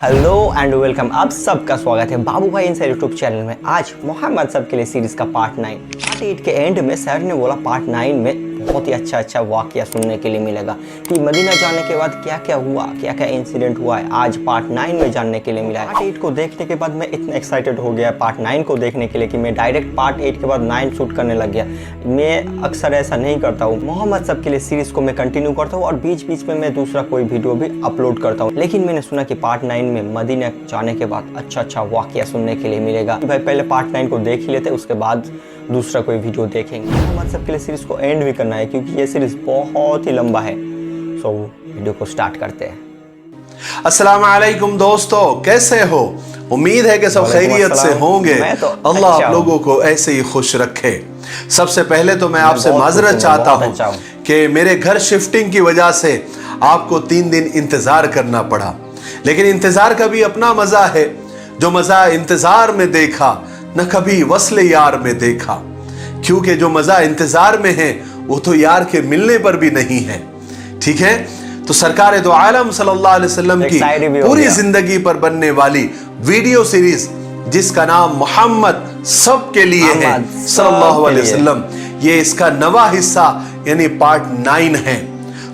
Hello and welcome, आप सबका स्वागत है बाबू भाई इनसाइड यूट्यूब चैनल में। आज मोहम्मद सब के लिए सीरीज का पार्ट 9 पार्ट 8 के एंड में सर ने बोला पार्ट 9 में बहुत ही अच्छा वाकया सुनने के लिए मिलेगा कि मदीना जाने के बाद क्या क्या हुआ, क्या क्या इंसिडेंट हुआ है। आज पार्ट 9 में जानने के लिए मिला है। पार्ट 8 को देखने के बाद मैं इतना एक्साइटेड हो गया पार्ट 9 को देखने के लिए कि मैं डायरेक्ट पार्ट 8 के बाद 9 शूट करने लग गया। मैं अक्सर ऐसा नहीं करता हूँ। मोहम्मद सब के लिए सीरीज को मैं कंटिन्यू करता हूँ और बीच बीच में मैं दूसरा कोई वीडियो भी अपलोड करता हूँ। लेकिन मैंने सुना कि पार्ट 9 में मदीना जाने के बाद अच्छा वाकया सुनने के लिए मिलेगा। भाई पहले पार्ट 9 को देख ही लेते, उसके बाद दूसरा कोई वीडियो देखेंगे। हमारे सबके लिए सीरीज को एंड भी करना है क्योंकि ये सीरीज बहुत ही लंबा है। सो वीडियो को स्टार्ट करते हैं। अस्सलाम वालेकुम दोस्तों, कैसे हो? उम्मीद है कि सब खैरियत से होंगे। अल्लाह आप लोगों को ऐसे ही खुश रखे। सबसे पहले तो मैं आपसे माजरत चाहता हूँ कि मेरे घर शिफ्टिंग की वजह से आपको 3 दिन इंतजार करना पड़ा, लेकिन इंतजार का भी अपना मजा है। जो मजा इंतजार में देखा न कभी वस्ल यार में देखा, क्योंकि जो मजा इंतजार में है वो तो यार के मिलने पर भी नहीं है। ठीक है, तो सरकार दो आलम सल्लल्लाहु अलैहि वसल्लम की पूरी जिंदगी पर बनने वाली वीडियो सीरीज जिसका नाम मोहम्मद सब के लिए है सल्लल्लाहु अलैहि वसल्लम, ये इसका नवा हिस्सा यानी पार्ट 9 है।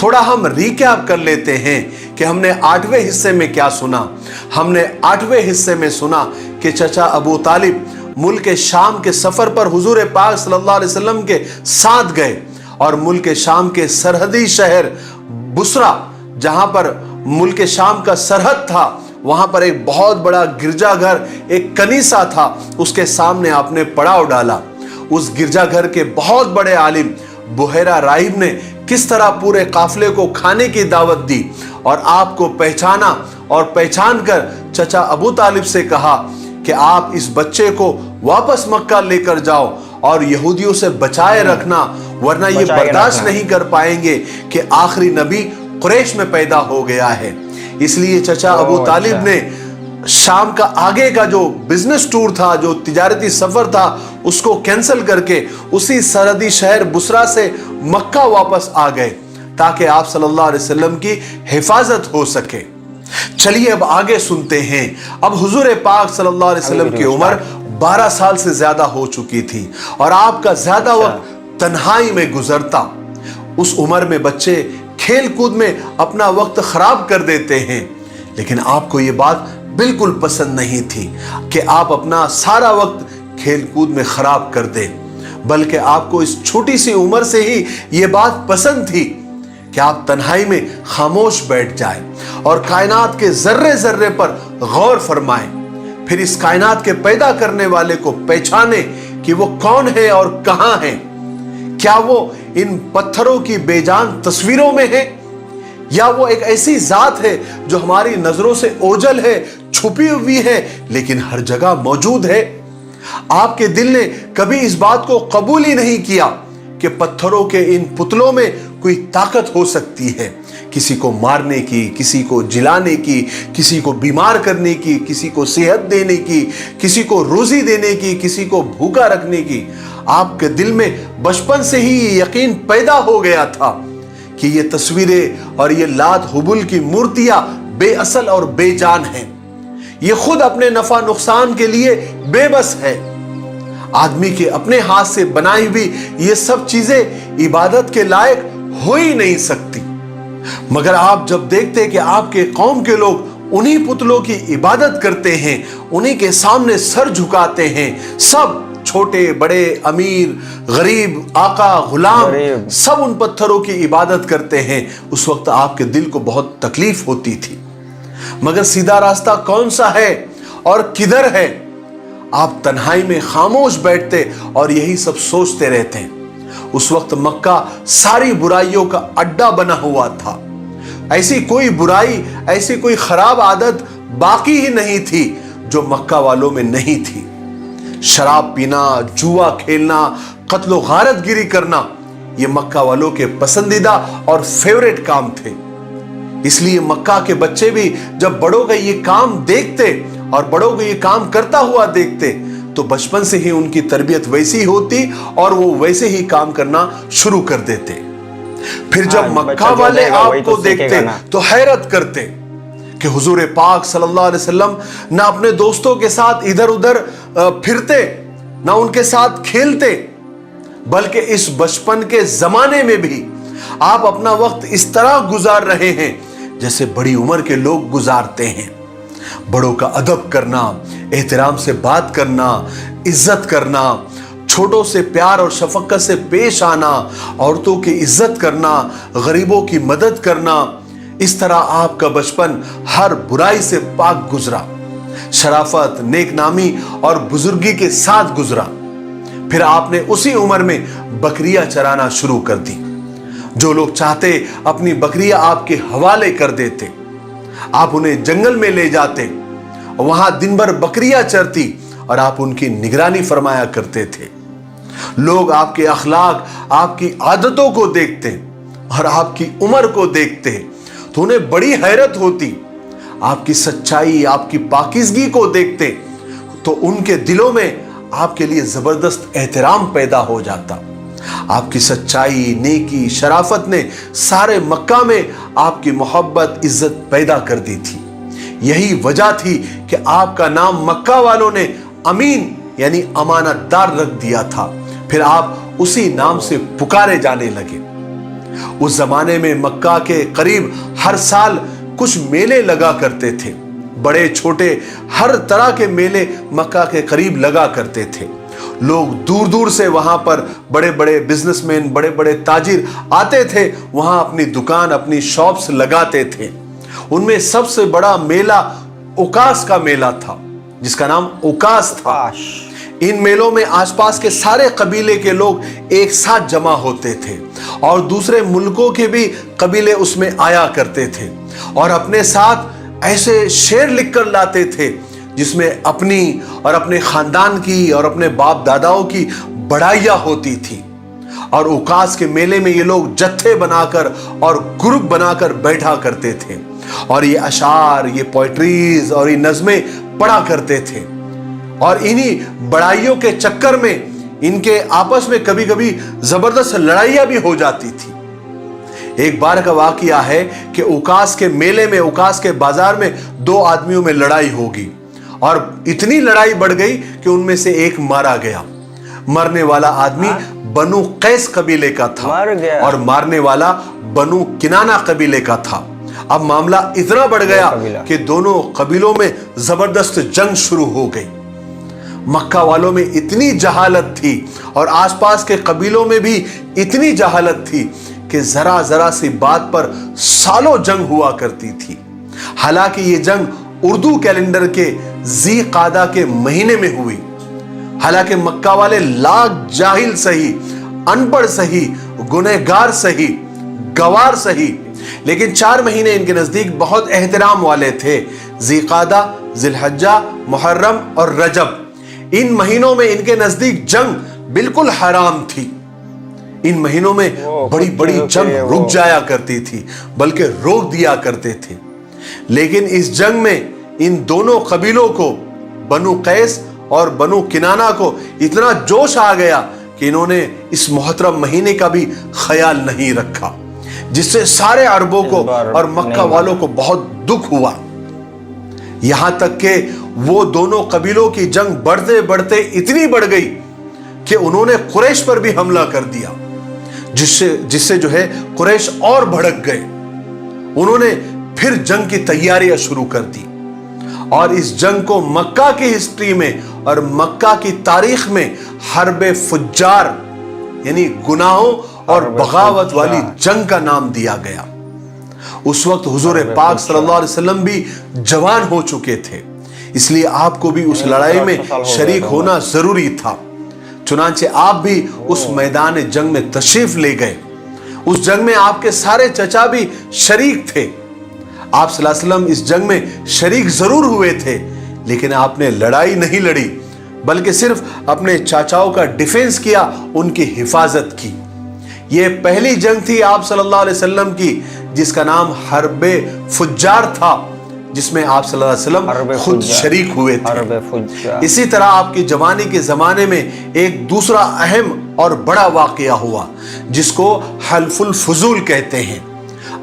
थोड़ा हम रिकैप कर लेते हैं कि हमने 8वें हिस्से में क्या सुना। हमने 8वें हिस्से में सुना कि चचा अबू तालिब मुल्क शाम के सफर पर हुजूर पाक सल्लल्लाहु अलैहि वसल्लम के साथ गए और मुल्क शाम के सरहदी शहर बुसरा, जहां पर मुल्क शाम का सरहद था, वहां पर एक बहुत बड़ा गिरजाघर, एक कनीसा था, उसके सामने आपने पड़ाव डाला। उस गिरजाघर के बहुत बड़े आलिम बुहैरा राहिब ने किस तरह पूरे काफिले को खाने की दावत दी और आपको पहचाना और पहचान कर चचा अबू तालिब से कहा कि आप इस बच्चे को वापस मक्का लेकर जाओ और यहूदियों से बचाए रखना, वरना ये बर्दाश्त नहीं कर पाएंगे कि आखिरी नबी कुरैश में पैदा हो गया है। इसलिए चचा अबू तालिब ने शाम का आगे का जो बिजनेस टूर था, जो तिजारती सफर था, उसको कैंसिल करके उसी सरहदी शहर बुसरा से मक्का वापस आ गए ताकि आप सल्लल्लाहु अलैहि वसल्लम की हिफाजत हो सके। चलिए अब आगे सुनते हैं। अब हुजूर पाक सल्लल्लाहु अलैहि वसल्लम की उम्र 12 साल से ज्यादा हो चुकी थी और आपका ज्यादा वक्त तन्हाई में गुजरता। उस उम्र में बच्चे खेल कूद में अपना वक्त खराब कर देते हैं, लेकिन आपको ये बात बिल्कुल पसंद नहीं थी कि आप अपना सारा वक्त खेल कूद में खराब कर दें, बल्कि आपको इस छोटी सी उम्र से ही ये बात पसंद थी कि आप तन्हाई में खामोश बैठ जाएं और कायनात के जर्रे जर्रे पर गौर फरमाएं, फिर इस कायनात के पैदा करने वाले को पहचाने कि वो कौन है और कहां है। क्या वो इन पत्थरों की बेजान तस्वीरों में है या वो एक ऐसी जात है जो हमारी नजरों से ओझल है, छुपी हुई है, लेकिन हर जगह मौजूद है। आपके दिल ने कभी इस बात को कबूल ही नहीं किया कि पत्थरों के इन पुतलों में कोई ताकत हो सकती है, किसी को मारने की, किसी को जिलाने की, किसी को बीमार करने की, किसी को सेहत देने की, किसी को रोजी देने की, किसी को भूखा रखने की। आपके दिल में बचपन से ही ये यकीन पैदा हो गया था कि ये तस्वीरें और ये लात हुबुल की मूर्तियां बेअसल और बेजान हैं। ये खुद अपने नफा नुकसान के लिए बेबस है। आदमी के अपने हाथ से बनाई हुई ये सब चीजें इबादत के लायक हो ही नहीं सकती। मगर आप जब देखते कि आपके कौम के लोग उन्हीं पुतलों की इबादत करते हैं, उन्हीं के सामने सर झुकाते हैं, सब छोटे बड़े, अमीर गरीब, आका गुलाम, सब उन पत्थरों की इबादत करते हैं, उस वक्त आपके दिल को बहुत तकलीफ होती थी। मगर सीधा रास्ता कौन सा है और किधर है? आप तन्हाई में खामोश बैठते और यही सब सोचते रहते। उस वक्त मक्का सारी बुराइयों का अड्डा बना हुआ था। ऐसी कोई बुराई, ऐसी कोई खराब आदत बाकी ही नहीं थी जो मक्का वालों में नहीं थी। शराब पीना, जुआ खेलना, कत्लो गारतगिरी करना, ये मक्का वालों के पसंदीदा और फेवरेट काम थे। इसलिए मक्का के बच्चे भी जब बड़ों का ये काम देखते और बड़ों को ये काम करता हुआ देखते तो बचपन से ही उनकी तरबियत वैसी होती और वो वैसे ही काम करना शुरू कर देते। फिर जब मक्का वाले आपको देखते तो हैरत करते کہ حضور پاک صلی اللہ علیہ وسلم نہ اپنے دوستوں کے ساتھ ادھر ادھر پھرتے، نہ ان کے ساتھ کھیلتے، بلکہ اس بچپن کے زمانے میں بھی آپ اپنا وقت اس طرح گزار رہے ہیں جیسے بڑی عمر کے لوگ گزارتے ہیں۔ بڑوں کا ادب کرنا، احترام سے بات کرنا، عزت کرنا، چھوٹوں سے پیار اور شفقت سے پیش آنا، عورتوں کی عزت کرنا، غریبوں کی مدد کرنا، اس طرح آپ کا بچپن ہر برائی سے پاک گزرا، شرافت، نیک نامی اور بزرگی کے ساتھ گزرا۔ پھر آپ نے اسی عمر میں بکریاں چرانا شروع کر دی۔ جو لوگ چاہتے اپنی بکریاں آپ کے حوالے کر دیتے، آپ انہیں جنگل میں لے جاتے، وہاں دن بھر بکریاں چرتی اور آپ ان کی نگرانی فرمایا کرتے تھے۔ لوگ آپ کے اخلاق، آپ کی عادتوں کو دیکھتے اور آپ کی عمر کو دیکھتے تو انہیں بڑی حیرت ہوتی۔ آپ کی سچائی، آپ کی پاکیزگی کو دیکھتے تو ان کے دلوں میں آپ کے لیے زبردست احترام پیدا ہو جاتا۔ آپ کی سچائی، نیکی، شرافت نے سارے مکہ میں آپ کی محبت، عزت پیدا کر دی تھی۔ یہی وجہ تھی کہ آپ کا نام مکہ والوں نے امین یعنی امانت دار رکھ دیا تھا۔ پھر آپ اسی نام سے پکارے جانے لگے۔ اس زمانے میں مکہ کے قریب ہر سال کچھ میلے لگا کرتے تھے، بڑے چھوٹے ہر طرح کے میلے مکہ کے قریب لگا کرتے تھے۔ لوگ دور دور سے وہاں پر بڑے بڑے بزنس مین، بڑے بڑے تاجر آتے تھے، وہاں اپنی دکان، اپنی شاپس لگاتے تھے۔ ان میں سب سے بڑا میلہ اوکاس کا میلہ تھا، جس کا نام اوکاس تھا۔ ان میلوں میں آس پاس کے سارے قبیلے کے لوگ ایک ساتھ جمع ہوتے تھے اور دوسرے ملکوں کے بھی قبیلے اس میں آیا کرتے تھے اور اپنے ساتھ ایسے شعر لکھ کر لاتے تھے جس میں اپنی اور اپنے خاندان کی اور اپنے باپ داداؤں کی بڑائیاں ہوتی تھی۔ اور اوکاس کے میلے میں یہ لوگ جتھے بنا کر اور گروپ بنا کر بیٹھا کرتے تھے اور یہ اشعار، یہ پوئٹریز اور یہ نظمیں پڑھا کرتے تھے۔ اور انہی بڑائیوں کے چکر میں ان کے آپس میں کبھی کبھی زبردست لڑائیاں بھی ہو جاتی تھی۔ ایک بار کا واقعہ ہے کہ اوکاس کے میلے میں، اوکاس کے بازار میں دو آدمیوں میں لڑائی ہوگی اور اتنی لڑائی بڑھ گئی کہ ان میں سے ایک مارا گیا۔ مرنے والا آدمی بنو قیس قبیلے کا تھا اور مارنے والا بنو کنانہ قبیلے کا تھا۔ اب معاملہ اتنا بڑھ گیا کہ دونوں قبیلوں میں زبردست جنگ شروع ہو گئی۔ مکہ والوں میں اتنی جہالت تھی اور آس پاس کے قبیلوں میں بھی اتنی جہالت تھی کہ ذرا ذرا سی بات پر سالوں جنگ ہوا کرتی تھی۔ حالانکہ یہ جنگ اردو کیلنڈر کے ذی قعدہ کے مہینے میں ہوئی۔ حالانکہ مکہ والے لاکھ جاہل سہی، ان پڑھ سہی، گنہگار سہی، گوار سہی، لیکن 4 مہینے ان کے نزدیک بہت احترام والے تھے۔ ذی قعدہ، ذی الحجہ، محرم اور رجب، ان مہینوں میں ان کے نزدیک جنگ بالکل حرام تھی۔ ان مہینوں میں بڑی بڑی جنگ رک جایا کرتی تھی، بلکہ روک دیا کرتے تھے۔ لیکن اس جنگ میں ان دونوں قبیلوں کو، بنو قیس اور بنو کنانہ کو، اتنا جوش آ گیا کہ انہوں نے اس محترم مہینے کا بھی خیال نہیں رکھا، جس سے سارے عربوں کو اور مکہ والوں کو بہت دکھ ہوا۔ یہاں تک کہ وہ دونوں قبیلوں کی جنگ بڑھتے بڑھتے اتنی بڑھ گئی کہ انہوں نے قریش پر بھی حملہ کر دیا، جس سے جو ہے قریش اور بھڑک گئے۔ انہوں نے پھر جنگ کی تیاریاں شروع کر دی اور اس جنگ کو مکہ کی ہسٹری میں اور مکہ کی تاریخ میں حرب فجار یعنی گناہوں اور بغاوت والی جنگ کا نام دیا گیا۔ اس وقت حضور پاک صلی اللہ علیہ وسلم بھی جوان ہو چکے تھے، اس لیے آپ کو بھی اس لڑائی میں شریک ہونا ضروری تھا۔ چنانچہ آپ بھی اس میدان جنگ میں تشریف لے گئے۔ اس جنگ میں آپ کے سارے چچا بھی شریک تھے۔ آپ صلی اللہ علیہ وسلم اس جنگ میں شریک ضرور ہوئے تھے، لیکن آپ نے لڑائی نہیں لڑی، بلکہ صرف اپنے چاچاؤں کا ڈیفنس کیا، ان کی حفاظت کی۔ یہ پہلی جنگ تھی آپ صلی اللہ علیہ وسلم کی جس کا نام حرب فجار تھا، جس میں آپ صلی اللہ علیہ وسلم خود شریک ہوئے تھے۔ اسی طرح آپ کی جوانی کے زمانے میں ایک دوسرا اہم اور بڑا واقعہ ہوا جس کو حلف الفضول کہتے ہیں۔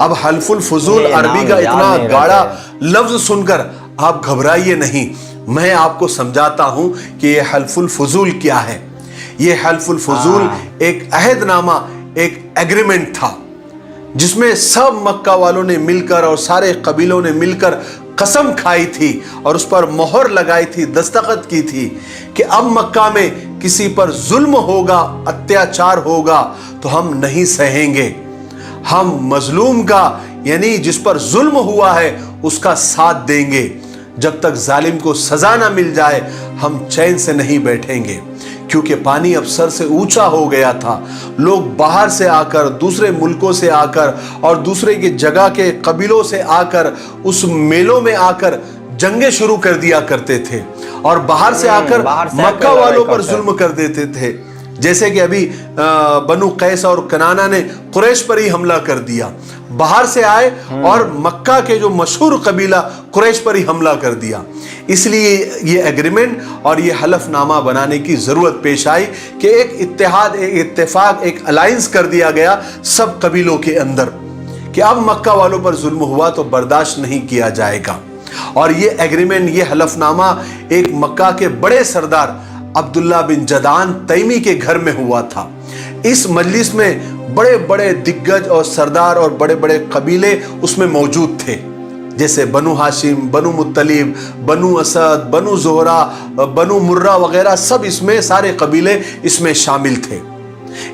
اب हल्फुल फुजूल अरबी का इतना गाढ़ा लफ्ज सुनकर आप घबराइए नहीं, मैं आपको समझाता हूं कि ये हल्फुल फुजूल क्या है। ये हल्फुल फुजूल एक अहदनामा, एक एग्रीमेंट था जिसमें सब मक्का वालों ने मिलकर और सारे कबीलों ने मिलकर कसम खाई थी और उस पर मोहर लगाई थी, दस्तखत की थी कि अब मक्का में किसी पर जुल्म होगा, अत्याचार होगा तो हम नहीं सहेंगे। हम मजलूम का यानी जिस पर जुल्म हुआ है उसका साथ देंगे। जब तक जालिम को सजा ना मिल जाए हम चैन से नहीं बैठेंगे। क्योंकि पानी अब सर से ऊंचा हो गया था। लोग बाहर से आकर, दूसरे मुल्कों से आकर और दूसरे की जगह के कबीलों से आकर उस मेलों में आकर जंगें शुरू कर दिया करते थे और बाहर से आकर मक्का वालों पर जुल्म कर देते थे। जैसे कि अभी बनु कैस और कनाना ने कुरैश पर ही हमला कर दिया, बाहर से आए और मक्का के जो मशहूर कबीला कुरैश पर ही हमला कर दिया। इसलिए ये एग्रीमेंट और ये हलफनामा बनाने की जरूरत पेश आई कि एक इत्तेहाद, एक इत्तेफाक, एक अलायंस कर दिया गया सब कबीलों के अंदर कि अब मक्का वालों पर जुल्म हुआ तो बर्दाश्त नहीं किया जाएगा। और ये एग्रीमेंट, ये हलफनामा एक मक्का के बड़े सरदार अब्दुल्ला बिन जदान तैमी के घर में हुआ था। इस मजलिस में बड़े बड़े दिग्गज और सरदार और बड़े बड़े कबीले उसमें मौजूद थे, जैसे बनु हाशिम, बनु मुत्तलिब, बनु असद, बनु जोहरा, बनु मुर्रा वगैरह सब इसमें, सारे कबीले इसमें शामिल थे।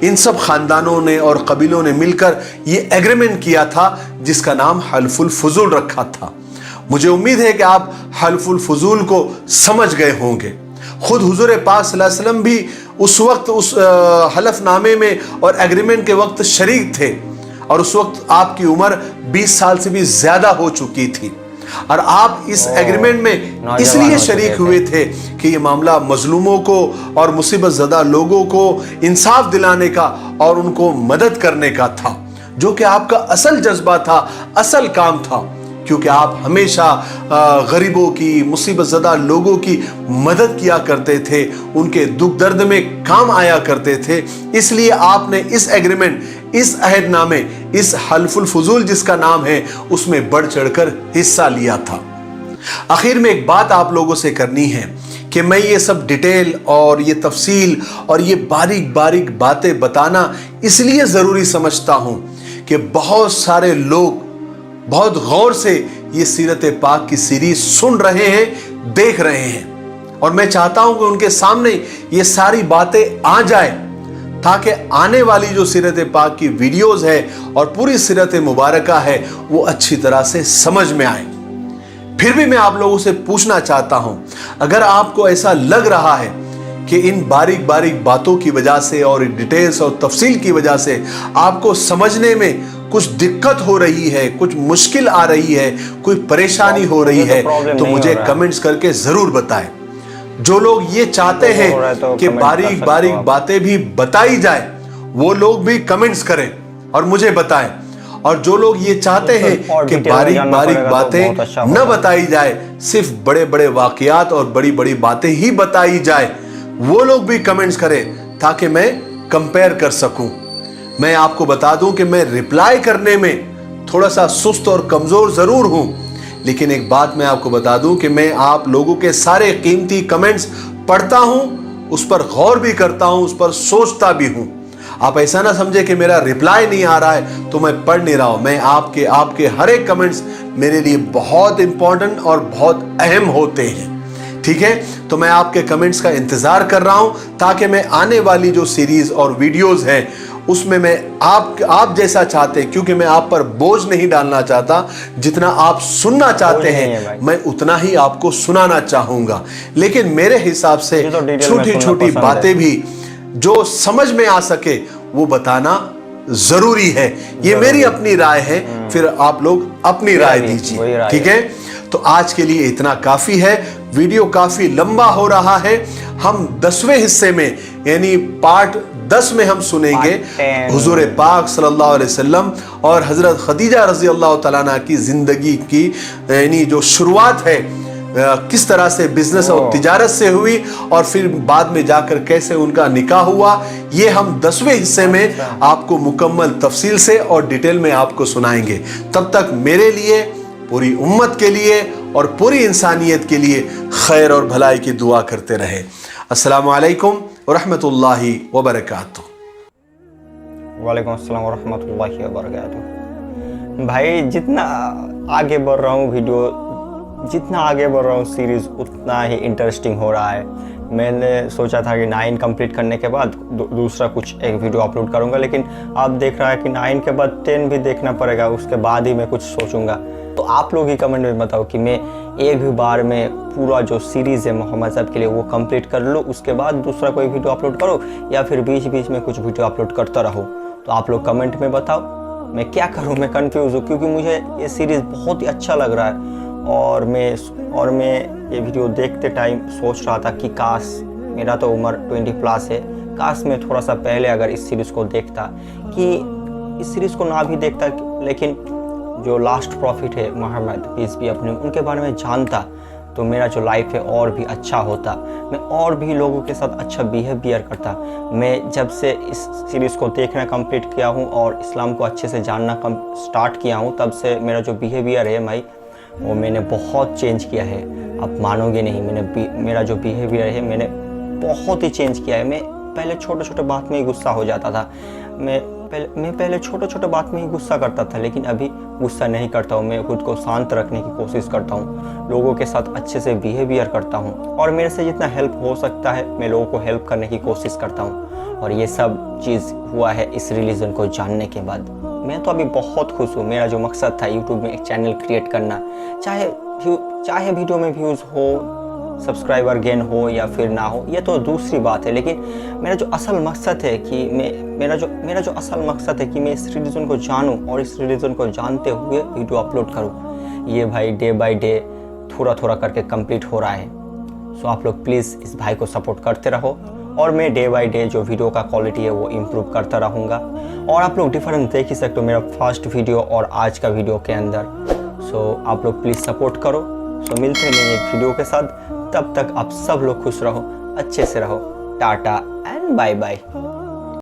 इन सब खानदानों ने और कबीलों ने मिलकर ये एग्रीमेंट किया था जिसका नाम हल्फुल फुजूल रखा था। मुझे उम्मीद है कि आप हल्फुल फुजूल को समझ गए होंगे। खुद हुजूर पाक सल्लल्लाहु अलैहि वसल्लम भी उस वक्त उस हलफनामे में और एग्रीमेंट के वक्त शरीक थे और उस वक्त आपकी उम्र 20 साल से भी ज्यादा हो चुकी थी और आप इस एग्रीमेंट में इसलिए शरीक हुए थे कि ये मामला मजलूमों को और मुसीबत ज़दा लोगों को इंसाफ दिलाने का और उनको मदद करने का था, जो कि आपका असल जज्बा था, असल काम था। क्योंकि आप हमेशा गरीबों की, मुसीबत ज़दा लोगों की मदद किया करते थे, उनके दुख दर्द में काम आया करते थे। इसलिए आपने इस एग्रीमेंट, इस अहदनामे, इस हल्फुल फुजूल जिसका नाम है, उसमें बढ़ चढ़कर हिस्सा लिया था। आखिर में एक बात आप लोगों से करनी है कि मैं ये सब डिटेल और ये तफसील और ये बारीक बारीक बातें बताना इसलिए ज़रूरी समझता हूँ कि बहुत सारे लोग बहुत गौर से ये सीरत पाक की सीरीज सुन रहे हैं, देख रहे हैं और मैं चाहता हूं कि उनके सामने ये सारी बातें आ जाए ताकि आने वाली जो सीरत पाक की वीडियोस है और पूरी सीरत मुबारका है वो अच्छी तरह से समझ में आए। फिर भी मैं आप लोगों से पूछना चाहता हूं, अगर आपको ऐसा लग रहा है कि इन बारीक बारीक बातों की वजह से और डिटेल्स और तफसील की वजह से आपको समझने में कुछ दिक्कत हो रही है, कुछ मुश्किल आ रही है, कोई परेशानी हो रही है, तो मुझे कमेंट्स करके जरूर बताएं। जो लोग ये चाहते हैं कि बारीक बारीक बातें भी बताई जाए, वो लोग भी कमेंट्स करें और मुझे बताएं। और जो लोग ये चाहते हैं कि बारीक बारीक बातें न बताई जाए, सिर्फ बड़े बड़े वाकयात और बड़ी बड़ी बातें ही बताई जाए, वो लोग भी कमेंट्स करें ताकि मैं कंपेयर कर सकूं। मैं आपको बता दूं कि मैं रिप्लाई करने में थोड़ा सा सुस्त और कमजोर जरूर हूं, लेकिन एक बात मैं आपको बता दूं कि मैं आप लोगों के सारे कीमती कमेंट्स पढ़ता हूं, उस पर गौर भी करता हूं, उस पर सोचता भी हूं। आप ऐसा ना समझे कि मेरा रिप्लाई नहीं आ रहा है तो मैं पढ़ नहीं रहा हूं। मैं आपके हर एक कमेंट्स मेरे लिए बहुत इंपॉर्टेंट और बहुत अहम होते हैं। ठीक है, तो मैं आपके कमेंट्स का इंतजार कर रहा हूं ताकि मैं आने वाली जो सीरीज और वीडियोस हैं उसमें मैं आप जैसा चाहते, क्योंकि मैं आप पर बोझ नहीं डालना चाहता, जितना आप सुनना चाहते हैं मैं उतना ही आपको सुनाना चाहूंगा। लेकिन मेरे हिसाब से छोटी छोटी बातें भी जो समझ में आ सके वो बताना जरूरी है। ये मेरी अपनी राय है, फिर आप लोग अपनी राय दीजिए। ठीक है, तो आज के लिए इतना काफी है। वीडियो काफी लंबा हो रहा है। हम 10वें हिस्से में यानी पार्ट 10 में हम सुनेंगे हुजूर पाक सल्लल्लाहु अलैहि वसल्लम और हजरत खदीजा रजी अल्लाह तआला अन्हा की जिंदगी की यानी जो शुरुआत है किस तरह से बिजनेस और तिजारत से हुई और फिर बाद में जाकर कैसे उनका निकाह हुआ, ये हम 10वें हिस्से में आपको मुकम्मल तफसील से और डिटेल में आपको सुनाएंगे। तब तक मेरे लिए, पूरी उम्मत के लिए और पूरी इंसानियत के लिए खैर और भलाई की दुआ करते रहे। अस्सलामु अलैकुम व रहमतुल्लाहि व बरकातुहू। वालेकुम अस्सलाम व रहमतुल्लाहि व बरकातुहू। भाई जितना आगे बढ़ रहा हूँ जितना आगे बढ़ रहा हूँ सीरीज़ उतना ही इंटरेस्टिंग हो रहा है। मैंने सोचा था कि 9 कंप्लीट करने के बाद दूसरा कुछ एक वीडियो अपलोड करूँगा, लेकिन अब देख रहा है कि 9 के बाद 10 भी देखना पड़ेगा, उसके बाद ही मैं कुछ सोचूंगा। तो आप लोग ही कमेंट में बताओ कि मैं एक भी बार में पूरा जो सीरीज़ है मोहम्मद साहब के लिए वो कंप्लीट कर लूँ, उसके बाद दूसरा कोई वीडियो अपलोड करो, या फिर बीच बीच में कुछ वीडियो अपलोड करता रहूँ। तो आप लोग कमेंट में बताओ मैं क्या करूँ, मैं कंफ्यूज हूँ, क्योंकि मुझे ये सीरीज़ बहुत ही अच्छा लग रहा है। और मैं ये वीडियो देखते टाइम सोच रहा था कि काश, मेरा तो उम्र 20+ है, काश मैं थोड़ा सा पहले अगर इस सीरीज़ को देखता, कि इस सीरीज़ को ना भी देखता, लेकिन जो लास्ट प्रॉफिट है मोहम्मद पीस भी अपने, उनके बारे में जानता, तो मेरा जो लाइफ है और भी अच्छा होता, मैं और भी लोगों के साथ अच्छा बिहेवियर करता। मैं जब से इस सीरीज़ को देखना कंप्लीट किया हूँ और इस्लाम को अच्छे से जानना स्टार्ट किया हूँ, तब से मेरा जो बिहेवियर है भाई, वो मैंने बहुत चेंज किया है। आप मानोगे नहीं, मेरा जो बिहेवियर है मैंने बहुत ही चेंज किया है। मैं पहले छोटे छोटे बात में ही गुस्सा हो जाता था, मैं पहले छोटे छोटे बात में ही गुस्सा करता था, लेकिन अभी गुस्सा नहीं करता हूँ। मैं खुद को शांत रखने की कोशिश करता हूँ, लोगों के साथ अच्छे से बिहेवियर करता हूँ, और मेरे से जितना हेल्प हो सकता है मैं लोगों को हेल्प करने की कोशिश करता हूँ। और ये सब चीज़ हुआ है इस रिलीजन को जानने के बाद। मैं तो अभी बहुत खुश हूँ। मेरा जो मकसद था यूट्यूब में एक चैनल क्रिएट करना, चाहे वीडियो में व्यूज़ हो, सब्सक्राइबर गेन हो या फिर ना हो, ये तो दूसरी बात है, लेकिन मेरा जो असल मकसद है कि मेरा जो असल मकसद है कि मैं इस रिलीजन को जानूं और इस रिलीजन को जानते हुए वीडियो अपलोड करूं, ये भाई डे बाय डे थोड़ा थोड़ा करके कंप्लीट हो रहा है। सो आप लोग प्लीज़ इस भाई को सपोर्ट करते रहो, और मैं डे बाय डे जो वीडियो का क्वालिटी है वो इम्प्रूव करता रहूँगा। और आप लोग डिफरेंस देख ही सकते हो मेरा फर्स्ट वीडियो और आज का वीडियो के अंदर। सो आप लोग प्लीज़ सपोर्ट करो। सो मिलते हैं नए एक वीडियो के साथ, तब तक आप सब लोग खुश रहो, अच्छे से रहो। Tata and bye bye.